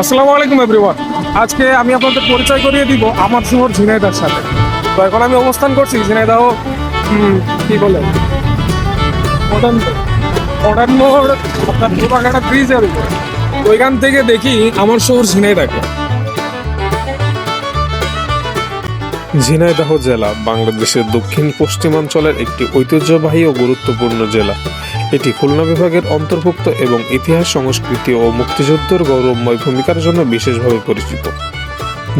আসসালামু আলাইকুম এভরিওয়ান। আজকে আমি আপনাদের পরিচয় করিয়ে দিব আমার শহর ঝিনাইদহের সাথে। তো এখন আমি অবস্থান করছি ঝিনাইদহ কি বলে মডার্ন মডার্ন মোড়, আপনার পুরাঘাটা ব্রিজের উপর। তো ওইখান থেকে দেখি আমার শহর ঝিনাইদহ। ঝিনাইদহ জেলা বাংলাদেশের দক্ষিণ পশ্চিমাঞ্চলের একটি ঐতিহ্যবাহী ও গুরুত্বপূর্ণ জেলা। এটি খুলনা বিভাগের অন্তর্ভুক্ত এবং ইতিহাস, সংস্কৃতি ও মুক্তিযুদ্ধের গৌরবময় ভূমিকার জন্য বিশেষভাবে পরিচিত।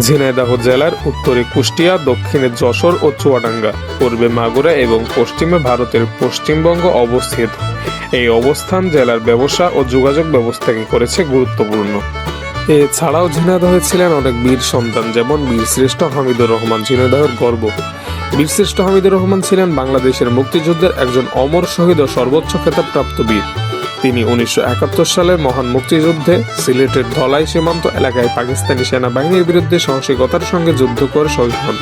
ঝিনাইদহ জেলার উত্তরে কুষ্টিয়া, দক্ষিণে যশোর ও চুয়াডাঙ্গা, পূর্বে মাগুরা এবং পশ্চিমে ভারতের পশ্চিমবঙ্গ অবস্থিত। এই অবস্থান জেলার ব্যবসা ও যোগাযোগ ব্যবস্থাকে করেছে গুরুত্বপূর্ণ। এছাড়াও ঝিনাইদহে ছিলেন অনেক বীর সন্তান, যেমন বীরশ্রেষ্ঠ হামিদুর রহমান, ঝিনাইদহের গর্ব। বীরশ্রেষ্ঠ হামিদুর রহমান ছিলেন বাংলাদেশের মুক্তিযুদ্ধের একজন অমর শহীদ ও সর্বোচ্চ খেতাবপ্রাপ্ত বীর। তিনি 1971 সালের মহান মুক্তিযুদ্ধে সিলেটের ধলাই সীমান্ত এলাকায় পাকিস্তানি সেনাবাহিনীর বিরুদ্ধে সাহসিকতার সঙ্গে যুদ্ধ করে শহীদ হন।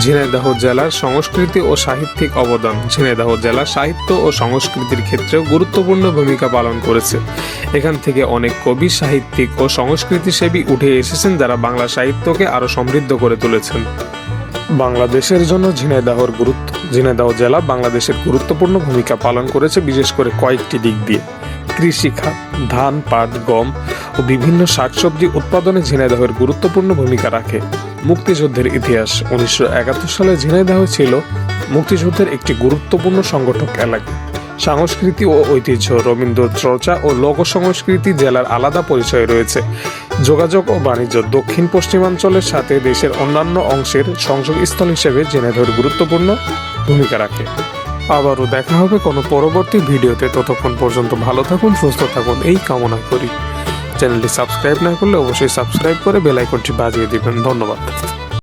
ঝিনাইদহ জেলার সংস্কৃতি ও সাহিত্যিক অবদান। ঝিনাইদহ জেলা সাহিত্য ও সংস্কৃতির ক্ষেত্রেও গুরুত্বপূর্ণ ভূমিকা পালন করেছে। এখান থেকে অনেক কবি, সাহিত্যিক ও সংস্কৃতিসেবী উঠে এসেছেন, যারা বাংলা সাহিত্যকে আরও সমৃদ্ধ করে তুলেছেন। বাংলাদেশের জন্য ঝিনাইদহ জেলা বাংলাদেশের গুরুত্বপূর্ণ ভূমিকা পালন করেছে, বিশেষ করে কয়েকটি দিক দিয়ে। কৃষিখাত, ধান, পাট, গম ও বিভিন্ন শাকসবজি উৎপাদনে ঝিনাইদহের গুরুত্বপূর্ণ ভূমিকা রাখে। মুক্তিযুদ্ধের ইতিহাস। 1971 সালে ঝিনাইদহ ছিল মুক্তিযুদ্ধের একটি গুরুত্বপূর্ণ সংগঠক এলাকা। সংস্কৃতি ও ঐতিহ্য, রবীন্দ্র চর্চা ও লোক সংস্কৃতি জেলার আলাদা পরিচয় রয়েছে। যোগাযোগ ও বাণিজ্য। দক্ষিণ পশ্চিমাঞ্চলের সাথে দেশের অন্যান্য অংশের সংযোগস্থল হিসেবে ঝিনাইদহ গুরুত্বপূর্ণ ভূমিকা রাখে। আবারও দেখা হবে কোনো পরবর্তী ভিডিওতে। ততক্ষণ পর্যন্ত ভালো থাকুন, সুস্থ থাকুন এই কামনা করি। চ্যানেলটি সাবস্ক্রাইব না করলে অবশ্যই সাবস্ক্রাইব করে বেল আইকনটি বাজিয়ে দিবেন। ধন্যবাদ।